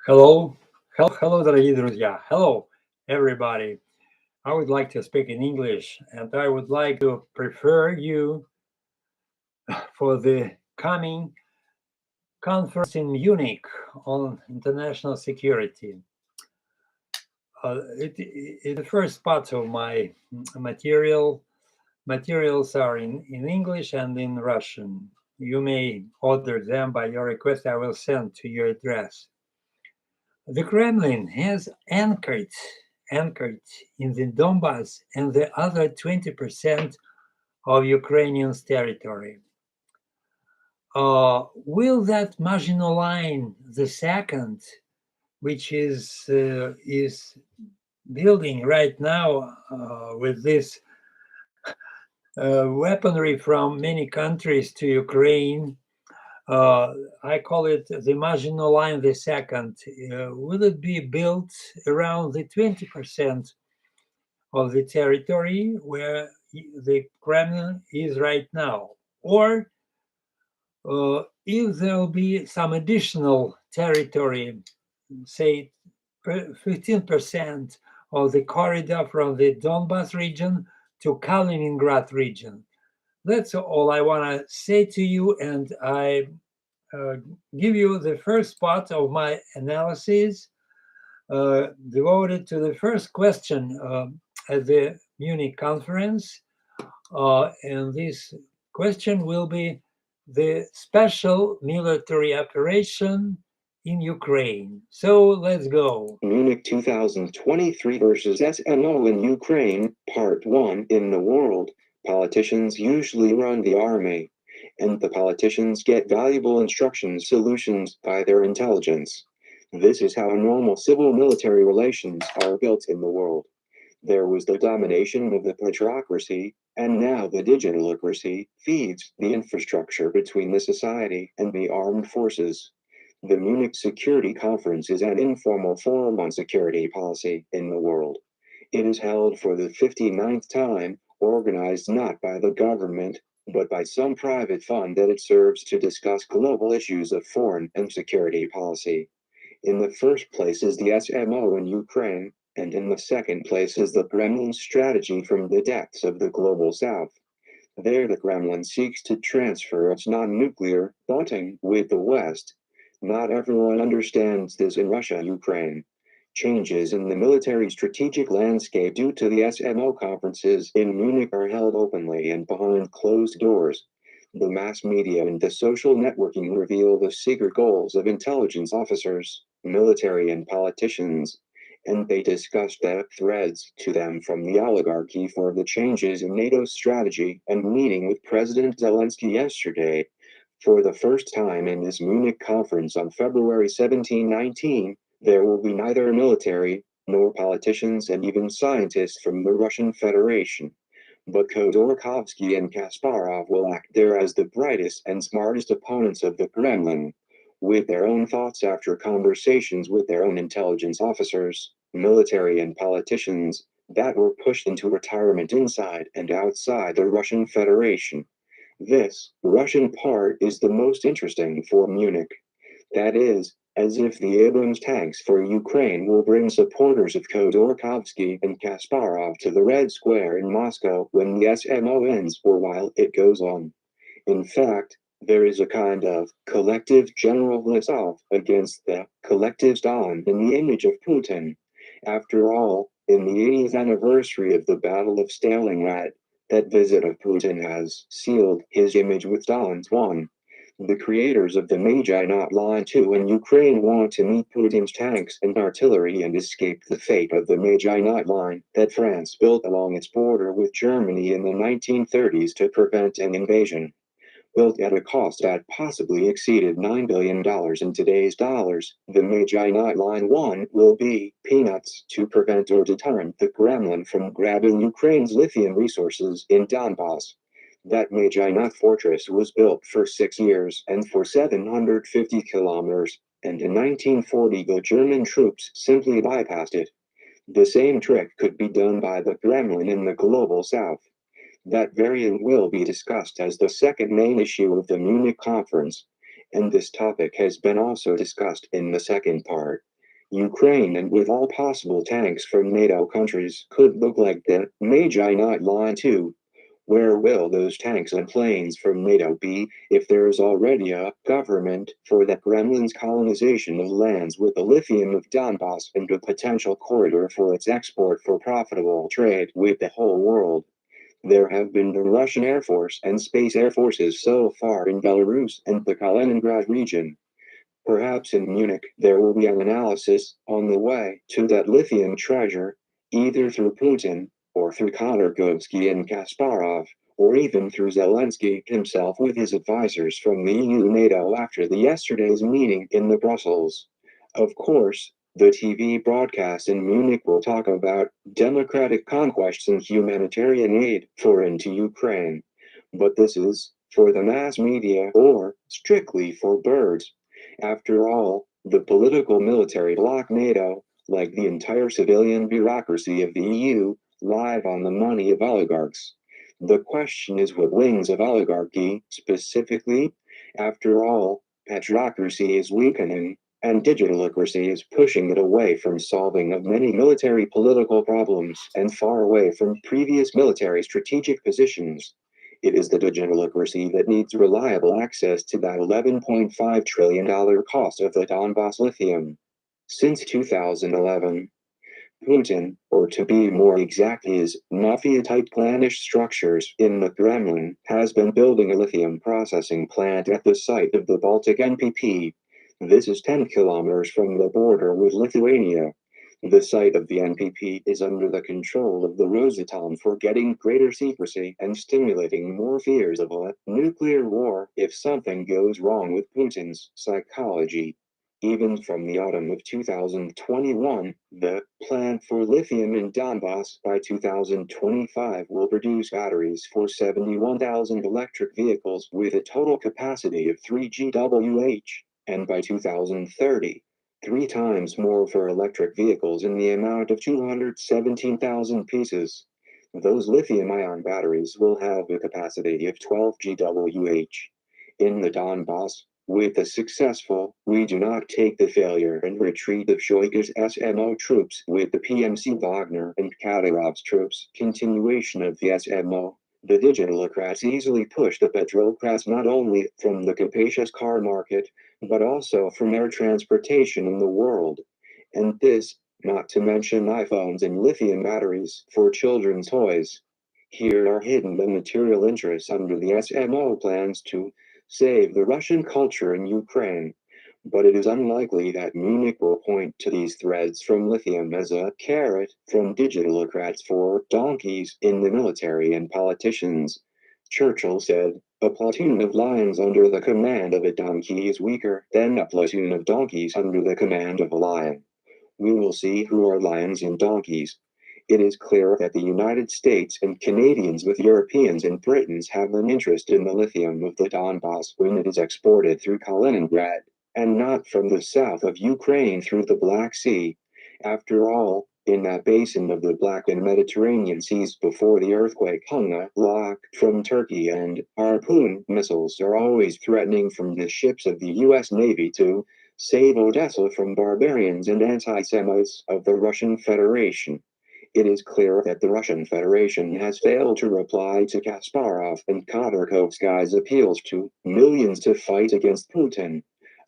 Hello, hello, дорогие друзья. Hello, everybody. I would like to speak in English, and I would like to prefer you for the coming conference in Munich on international security. The first part of my materials are in English and in Russian. You may order them by your request. I will send to your address. The Kremlin has anchored in the Donbass and the other 20% of Ukrainians' territory. Will that Maginot Line-2, which is building right now with this weaponry from many countries to Ukraine, I call it the Maginot Line-2, will it be built around the 20% of the territory where the Kremlin is right now? Or if there will be some additional territory, say 15% of the corridor from the Donbas region to Kaliningrad region. That's all I want to say to you, and I give you the first part of my analysis devoted to the first question at the Munich conference. And this question will be the special military operation in Ukraine. So let's go. Munich 2023 versus SMO in Ukraine, Part 1. In the world, politicians usually run the army, and the politicians get valuable instructions solutions by their intelligence. This is how normal civil-military relations are built in the world. There was the domination of the plutocracy, and now the digitalocracy feeds the infrastructure between the society and the armed forces. The Munich Security Conference is an informal forum on security policy in the world. It is held for the 59th time, organized not by the government, but by some private fund that it serves to discuss global issues of foreign and security policy. In the first place is the SMO in Ukraine, and in the second place is the Kremlin strategy from the depths of the global south. There the Kremlin seeks to transfer its non-nuclear bonding with the West. Not everyone understands this in Russia, Ukraine. Changes in the military strategic landscape due to the SMO conferences in Munich are held openly and behind closed doors. The mass media and the social networking reveal the secret goals of intelligence officers, military and politicians, and they discuss the threats to them from the oligarchy for the changes in NATO's strategy and meeting with President Zelensky yesterday. For the first time in this Munich conference on February 17-19, there will be neither military, nor politicians and even scientists from the Russian Federation. But Khodorkovsky and Kasparov will act there as the brightest and smartest opponents of the Kremlin, with their own thoughts after conversations with their own intelligence officers, military and politicians, that were pushed into retirement inside and outside the Russian Federation. This Russian part is the most interesting for Munich. That is, as if the Abrams tanks for Ukraine will bring supporters of Khodorkovsky and Kasparov to the Red Square in Moscow when the SMO ends or while it goes on. In fact, there is a kind of collective general assault against the collective Stalin in the image of Putin. After all, in the 80th anniversary of the Battle of Stalingrad, that visit of Putin has sealed his image with Stalin's one. The creators of the Maginot Line-2 in Ukraine want to meet Putin's tanks and artillery and escape the fate of the Maginot Line that France built along its border with Germany in the 1930s to prevent an invasion. Built at a cost that possibly exceeded $9 billion in today's dollars, the Maginot Line-1 will be peanuts to prevent or deter the Kremlin from grabbing Ukraine's lithium resources in Donbass. That Maginot fortress was built for 6 years and for 750 kilometers, and in 1940 the German troops simply bypassed it. The same trick could be done by the Kremlin in the global south. That variant will be discussed as the second main issue of the Munich conference, and this topic has been also discussed in the second part. Ukraine and with all possible tanks from NATO countries could look like the Maginot Line-2. Where will those tanks and planes from NATO be if there is already a government for the Kremlin's colonization of lands with the lithium of Donbass and a potential corridor for its export for profitable trade with the whole world? There have been the Russian Air Force and Space Air Forces so far in Belarus and the Kaliningrad region. Perhaps in Munich there will be an analysis on the way to that lithium treasure, either through Putin, or through Khodorkovsky and Kasparov, or even through Zelensky himself with his advisors from the EU NATO after yesterday's meeting in the Brussels. Of course, the TV broadcast in Munich will talk about democratic conquests and humanitarian aid for into Ukraine. But this is for the mass media or strictly for birds. After all, the political military bloc NATO, like the entire civilian bureaucracy of the EU, live on the money of oligarchs. The question is what wings of oligarchy, specifically? After all, patriarchy is weakening, and digitalocracy is pushing it away from solving of many military political problems and far away from previous military strategic positions. It is the digitalocracy that needs reliable access to that $11.5 trillion cost of the Donbas Lithium. Since 2011, Putin, or to be more exact his mafia-type clannish structures in the Kremlin, has been building a lithium processing plant at the site of the Baltic NPP. This is 10 kilometers from the border with Lithuania. The site of the NPP is under the control of the Rosatom for getting greater secrecy and stimulating more fears of a nuclear war if something goes wrong with Putin's psychology. Even from the autumn of 2021, the plan for lithium in Donbass by 2025 will produce batteries for 71,000 electric vehicles with a total capacity of 3 GWh, and by 2030, 3 times more for electric vehicles in the amount of 217,000 pieces. Those lithium-ion batteries will have a capacity of 12 GWh. In the Donbass, with the successful, we do not take the failure and retreat of Shoigu's SMO troops with the PMC Wagner and Kadyrov's troops continuation of the SMO. The digitalocrats easily push the petrocrats not only from the capacious car market, but also from air transportation in the world. And this, not to mention iPhones and lithium batteries for children's toys. Here are hidden the material interests under the SMO plans to save the Russian culture in Ukraine. But it is unlikely that Munich will point to these threads from lithium as a carrot from digitalocrats for donkeys in the military and politicians. Churchill said, "A platoon of lions under the command of a donkey is weaker than a platoon of donkeys under the command of a lion." We will see who are lions and donkeys. It is clear that the United States and Canadians with Europeans and Britons have an interest in the lithium of the Donbass when it is exported through Kaliningrad, and not from the south of Ukraine through the Black Sea. After all, in that basin of the Black and Mediterranean Seas before the earthquake hung a lock from Turkey, and harpoon missiles are always threatening from the ships of the US Navy to save Odessa from barbarians and anti-Semites of the Russian Federation. It is clear that the Russian Federation has failed to reply to Kasparov and Khodorkovsky's appeals to millions to fight against Putin.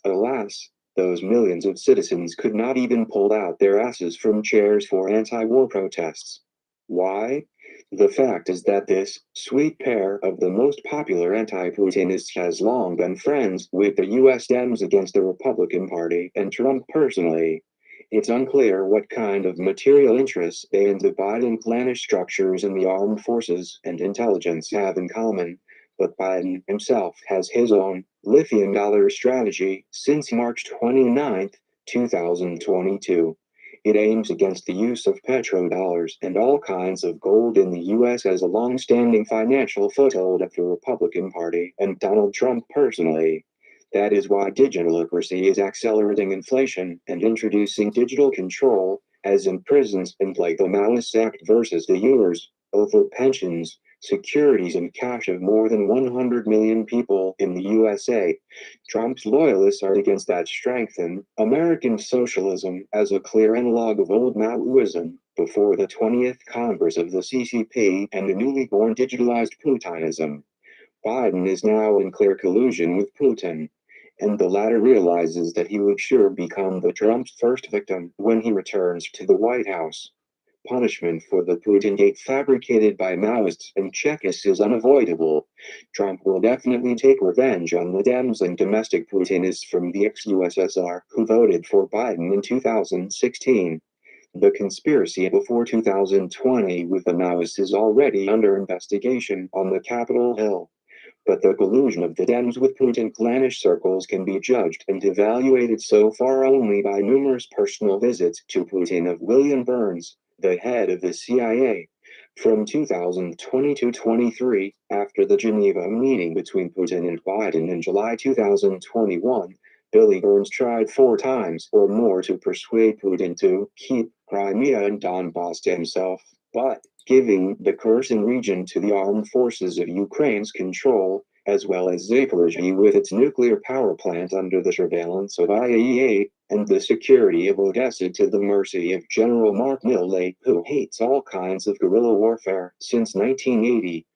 Alas, those millions of citizens could not even pull out their asses from chairs for anti-war protests. Why? The fact is that this sweet pair of the most popular anti-Putinists has long been friends with the US Dems against the Republican Party and Trump personally. It's unclear what kind of material interests they and the Biden clannish structures in the armed forces and intelligence have in common, but Biden himself has his own lithium dollar strategy since March 29, 2022. It aims against the use of petrodollars and all kinds of gold in the US as a long-standing financial foothold of the Republican Party and Donald Trump personally. That is why digitalocracy is accelerating inflation and introducing digital control, as in prisons and like the Maoist Act versus the Uyghurs, over pensions, securities and cash of more than 100 million people in the USA. Trump's loyalists are against that strengthen American socialism as a clear analog of old Maoism before the 20th Congress of the CCP and the newly born digitalized Putinism. Biden is now in clear collusion with Putin, and the latter realizes that he will sure become the Trump's first victim when he returns to the White House. Punishment for the Putin gate fabricated by Maoists and Chekists is unavoidable. Trump will definitely take revenge on the Dems and domestic Putinists from the ex-USSR who voted for Biden in 2016. The conspiracy before 2020 with the Maoists is already under investigation on the Capitol Hill. But the collusion of the Dems with Putin clannish circles can be judged and evaluated so far only by numerous personal visits to Putin of William Burns, the head of the CIA. From 2020-23, after the Geneva meeting between Putin and Biden in July 2021, Billy Burns tried 4 times or more to persuade Putin to keep Crimea and Donbass to himself, but giving the Kherson region to the armed forces of Ukraine's control, as well as Zaporizhzhia with its nuclear power plant under the surveillance of IAEA, and the security of Odessa to the mercy of General Mark Milley, who hates all kinds of guerrilla warfare since 1980.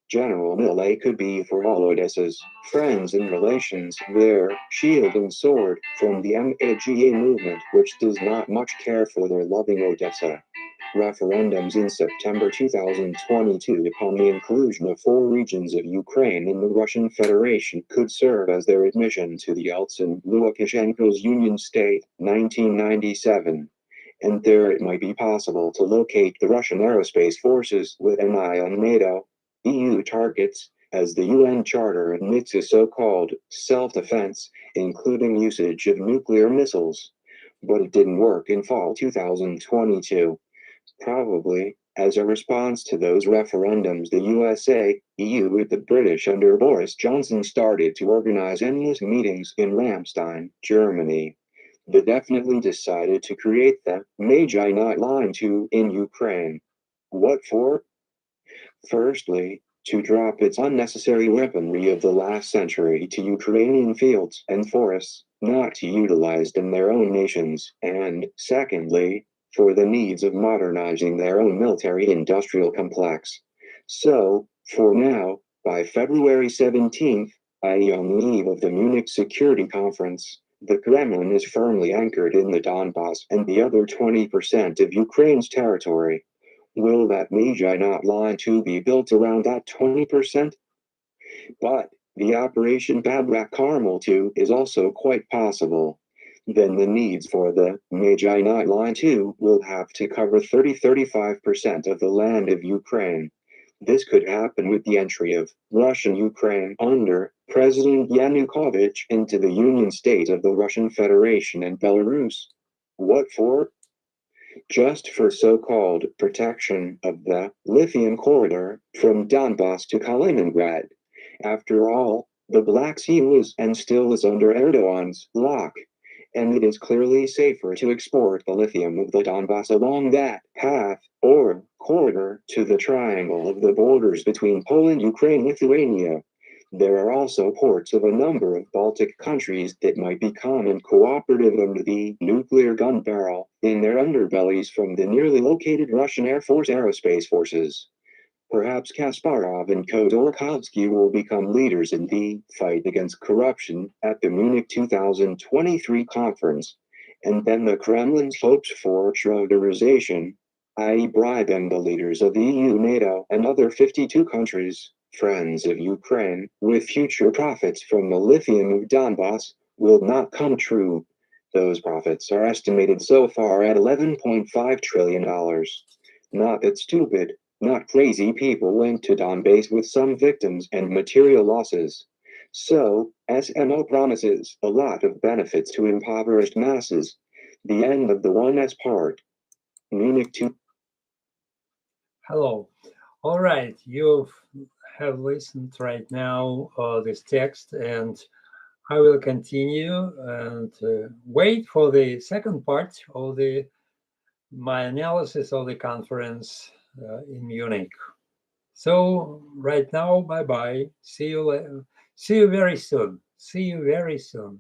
General Milley could be for all Odessa's friends and relations their shield and sword from the MAGA movement, which does not much care for their loving Odessa. Referendums in September 2022 upon the inclusion of 4 regions of Ukraine in the Russian Federation could serve as their admission to the Yeltsin-Lukashenko's Union State, 1997. And there it might be possible to locate the Russian aerospace forces with an eye on NATO. EU targets, as the UN Charter admits, a so-called self-defense, including usage of nuclear missiles. But it didn't work in fall 2022. Probably, as a response to those referendums, the USA, EU with the British under Boris Johnson started to organize endless meetings in Ramstein, Germany. They definitely decided to create the Maginot Line-2 in Ukraine. What for? Firstly, to drop its unnecessary weaponry of the last century to Ukrainian fields and forests, not to utilize in their own nations, and secondly, for the needs of modernizing their own military-industrial complex. So, for now, by February 17th, i.e. on the eve of the Munich Security Conference, the Kremlin is firmly anchored in the Donbass and the other 20% of Ukraine's territory. Will that Maginot Line-2 be built around that 20%? But the Operation Babrak Carmel 2 is also quite possible. Then the needs for the Maginot Line-2 will have to cover 30-35% of the land of Ukraine. This could happen with the entry of Russian Ukraine under President Yanukovych into the Union State of the Russian Federation and Belarus. What for? Just for so-called protection of the lithium corridor from Donbass to Kaliningrad. After all, the Black Sea was and still is under Erdogan's lock, and it is clearly safer to export the lithium of the Donbass along that path or corridor to the triangle of the borders between Poland, Ukraine, Lithuania. There are also ports of a number of Baltic countries that might become cooperative under the nuclear gun barrel in their underbellies from the nearly located Russian Air Force aerospace forces. Perhaps Kasparov and Khodorkovsky will become leaders in the fight against corruption at the Munich 2023 conference, and then the Kremlin's hopes for Schroederization, i.e. bribing the leaders of the EU, NATO, and other 52 countries, friends of Ukraine, with future profits from the lithium of Donbass, will not come true. Those profits are estimated so far at $11.5 trillion. Not that stupid, not crazy people went to Donbass with some victims and material losses. So, SMO promises a lot of benefits to impoverished masses. The end of the 1S part. Munich 2. Hello. All right, you have listened right now this text, and I will continue and wait for the second part of my analysis of the conference in Munich. So right now, bye bye. See you later. See you very soon. See you very soon.